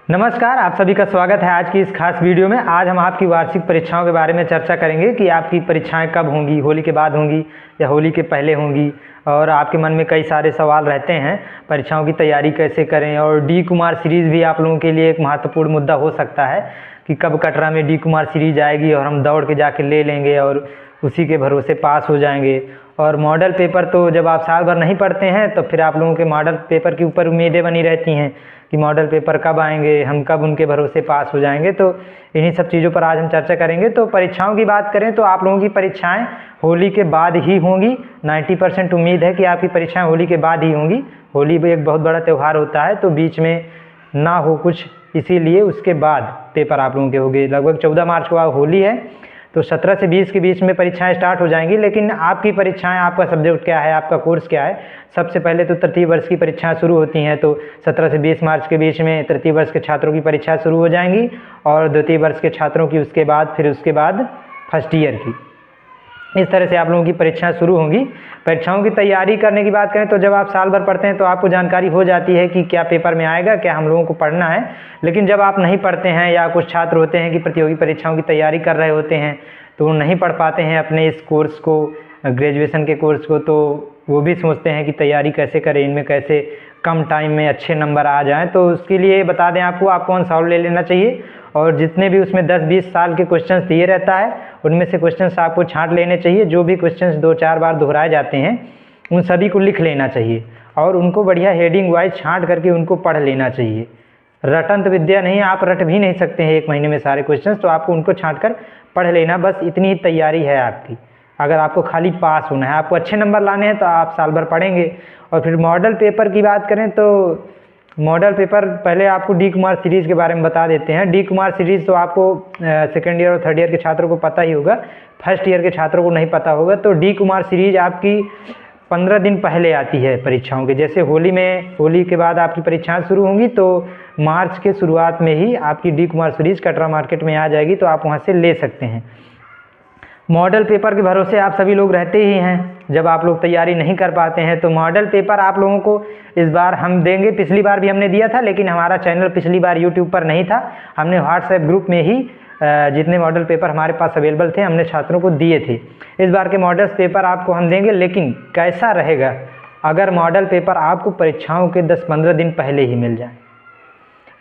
नमस्कार, आप सभी का स्वागत है आज की इस खास वीडियो में। आज हम आपकी वार्षिक परीक्षाओं के बारे में चर्चा करेंगे कि आपकी परीक्षाएं कब होंगी, होली के बाद होंगी या होली के पहले होंगी। और आपके मन में कई सारे सवाल रहते हैं, परीक्षाओं की तैयारी कैसे करें। और डी कुमार सीरीज़ भी आप लोगों के लिए एक महत्वपूर्ण मुद्दा हो सकता है कि कब कटरा में डी कुमार सीरीज़ आएगी और हम दौड़ के जाके ले लेंगे और उसी के भरोसे पास हो जाएंगे। और मॉडल पेपर तो जब आप साल भर नहीं पढ़ते हैं तो फिर आप लोगों के मॉडल पेपर के ऊपर उम्मीदें बनी रहती हैं कि मॉडल पेपर कब आएंगे, हम कब उनके भरोसे पास हो जाएंगे। तो इन्हीं सब चीज़ों पर आज हम चर्चा करेंगे। तो परीक्षाओं की बात करें तो आप लोगों की परीक्षाएं होली के बाद ही होंगी। 90% उम्मीद है कि आपकी परीक्षाएं होली के बाद ही होंगी। होली भी एक बहुत बड़ा त्यौहार होता है, तो बीच में ना हो कुछ, इसीलिए उसके बाद पेपर आप लोगों के होंगे। लगभग 14 मार्च को होली है, तो 17 से 20 के बीच में परीक्षाएं स्टार्ट हो जाएंगी। लेकिन आपकी परीक्षाएं, आपका सब्जेक्ट क्या है, आपका कोर्स क्या है, सबसे पहले तो तृतीय वर्ष की परीक्षाएं शुरू होती हैं। तो 17 से 20 मार्च के बीच में तृतीय वर्ष के छात्रों की परीक्षाएं शुरू हो जाएंगी और द्वितीय वर्ष के छात्रों की उसके बाद फर्स्ट ईयर की। इस तरह से आप लोगों की परीक्षाएं शुरू होंगी। परीक्षाओं की तैयारी करने की बात करें तो जब आप साल भर पढ़ते हैं तो आपको जानकारी हो जाती है कि क्या पेपर में आएगा, क्या हम लोगों को पढ़ना है। लेकिन जब आप नहीं पढ़ते हैं या कुछ छात्र होते हैं कि प्रतियोगी परीक्षाओं की तैयारी कर रहे होते हैं तो वो नहीं पढ़ पाते हैं अपने इस कोर्स को, ग्रेजुएशन के कोर्स को, तो वो भी सोचते हैं कि तैयारी कैसे करें, इनमें कैसे कम टाइम में अच्छे नंबर आ जाएं। तो उसके लिए बता दें आपको कौन सा ले लेना चाहिए। और जितने भी उसमें 10-20 साल के क्वेश्चंस दिए रहता है उनमें से क्वेश्चंस आपको छांट लेने चाहिए। जो भी क्वेश्चंस 2-4 बार दोहराए जाते हैं उन सभी को लिख लेना चाहिए और उनको बढ़िया हेडिंग वाइज छांट करके उनको पढ़ लेना चाहिए। रटंत विद्या नहीं, आप रट भी नहीं सकते हैं 1 महीने में सारे क्वेश्चंस, तो आपको उनको छांट कर पढ़ लेना। बस इतनी ही तैयारी है आपकी। अगर आपको खाली पास होना है, आपको अच्छे नंबर लाने हैं तो आप साल भर पढ़ेंगे। और फिर मॉडल पेपर की बात करें तो मॉडल पेपर पहले आपको डी कुमार सीरीज़ के बारे में बता देते हैं। डी कुमार सीरीज़ तो आपको सेकेंड ईयर और थर्ड ईयर के छात्रों को पता ही होगा, फर्स्ट ईयर के छात्रों को नहीं पता होगा। तो डी कुमार सीरीज़ आपकी 15 दिन पहले आती है परीक्षाओं के। जैसे होली के बाद आपकी परीक्षाएं शुरू होंगी तो मार्च के शुरुआत में ही आपकी D Kumar series Katra market में आ जाएगी, तो आप वहां से ले सकते हैं। मॉडल पेपर के भरोसे आप सभी लोग रहते ही हैं। जब आप लोग तैयारी नहीं कर पाते हैं तो मॉडल पेपर आप लोगों को इस बार हम देंगे। पिछली बार भी हमने दिया था, लेकिन हमारा चैनल पिछली बार यूट्यूब पर नहीं था। हमने व्हाट्सएप ग्रुप में ही जितने मॉडल पेपर हमारे पास अवेलेबल थे हमने छात्रों को दिए थे। इस बार के मॉडल पेपर आपको हम देंगे, लेकिन कैसा रहेगा अगर मॉडल पेपर आपको परीक्षाओं के 10-15 दिन पहले ही मिल जाए।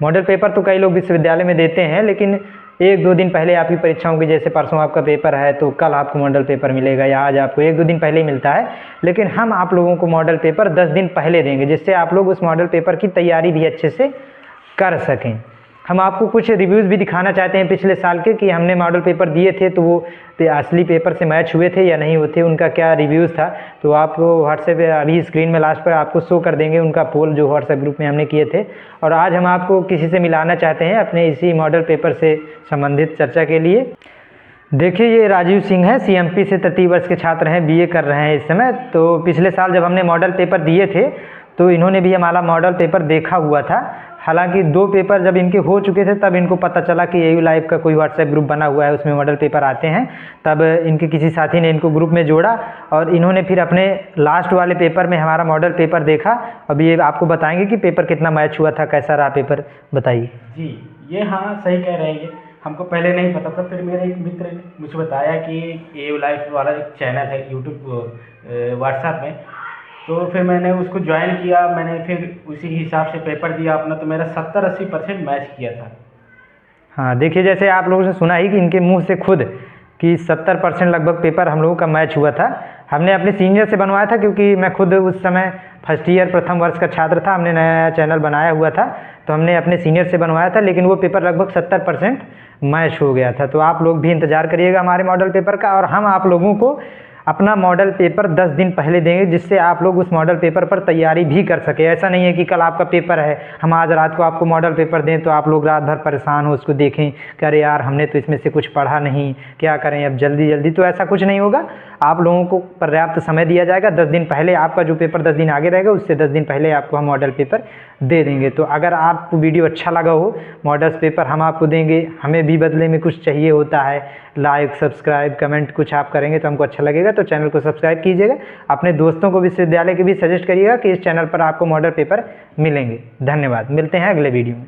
मॉडल पेपर तो कई लोग विश्वविद्यालय में देते हैं, लेकिन 1-2 दिन पहले आपकी परीक्षाओं की, जैसे परसों आपका पेपर है तो कल आपको मॉडल पेपर मिलेगा या आज आपको 1-2 दिन पहले ही मिलता है। लेकिन हम आप लोगों को मॉडल पेपर 10 दिन पहले देंगे, जिससे आप लोग उस मॉडल पेपर की तैयारी भी अच्छे से कर सकें। हम आपको कुछ रिव्यूज़ भी दिखाना चाहते हैं पिछले साल के कि हमने मॉडल पेपर दिए थे तो वो असली पेपर से मैच हुए थे या नहीं होते, उनका क्या रिव्यूज़ था। तो आपको व्हाट्सएप अभी स्क्रीन में लास्ट पर आपको शो कर देंगे उनका पोल जो व्हाट्सएप ग्रुप में हमने किए थे। और आज हम आपको किसी से मिलाना चाहते हैं अपने इसी मॉडल पेपर से संबंधित चर्चा के लिए। देखिए, ये राजीव सिंह है, CMP से तृतीय वर्ष के छात्र हैं, BA कर रहे हैं इस समय। तो पिछले साल जब हमने मॉडल पेपर दिए थे तो इन्होंने भी हमारा मॉडल पेपर देखा हुआ था। हालांकि 2 पेपर जब इनके हो चुके थे तब इनको पता चला कि AU लाइव का कोई व्हाट्सएप ग्रुप बना हुआ है, उसमें मॉडल पेपर आते हैं। तब इनके किसी साथी ने इनको ग्रुप में जोड़ा और इन्होंने फिर अपने लास्ट वाले पेपर में हमारा मॉडल पेपर देखा। अब ये आपको बताएंगे कि पेपर कितना मैच हुआ था, कैसा रहा पेपर, बताइए। जी, ये हाँ सही कह रहे हैं। हमको पहले नहीं पता था, फिर मेरे एक मित्र ने मुझे बताया कि AU लाइव वाला एक चैनल है यूट्यूब व्हाट्सएप में, तो फिर मैंने उसको ज्वाइन किया। मैंने फिर उसी हिसाब से पेपर दिया अपना, तो मेरा 70-80% मैच किया था। हाँ, देखिए, जैसे आप लोगों ने सुना ही कि इनके मुंह से खुद कि 70% लगभग पेपर हम लोगों का मैच हुआ था। हमने अपने सीनियर से बनवाया था, क्योंकि मैं खुद उस समय फर्स्ट ईयर प्रथम वर्ष का छात्र था। हमने नया चैनल बनाया हुआ था तो हमने अपने सीनियर से बनवाया था, लेकिन वो पेपर लगभग 70% मैच हो गया था। तो आप लोग भी इंतज़ार करिएगा हमारे मॉडल पेपर का, और हम आप लोगों को अपना मॉडल पेपर 10 दिन पहले देंगे, जिससे आप लोग उस मॉडल पेपर पर तैयारी भी कर सके। ऐसा नहीं है कि कल आपका पेपर है, हम आज रात को आपको मॉडल पेपर दें तो आप लोग रात भर परेशान हो उसको देखें कि अरे यार हमने तो इसमें से कुछ पढ़ा नहीं, क्या करें अब जल्दी। तो ऐसा कुछ नहीं होगा। आप लोगों को पर्याप्त समय दिया जाएगा। 10 दिन पहले आपका जो पेपर 10 दिन आगे रहेगा, उससे 10 दिन पहले आपको हम मॉडल पेपर दे देंगे। तो अगर आपको वीडियो अच्छा लगा हो, मॉडल पेपर हम आपको देंगे, हमें भी बदले में कुछ चाहिए होता है, लाइक, सब्सक्राइब, कमेंट कुछ आप करेंगे तो हमको अच्छा लगेगा। तो चैनल को सब्सक्राइब कीजिएगा, अपने दोस्तों को विश्वविद्यालय के भी सजेस्ट करिएगा कि इस चैनल पर आपको मॉडल पेपर मिलेंगे। धन्यवाद, मिलते हैं अगले वीडियो में।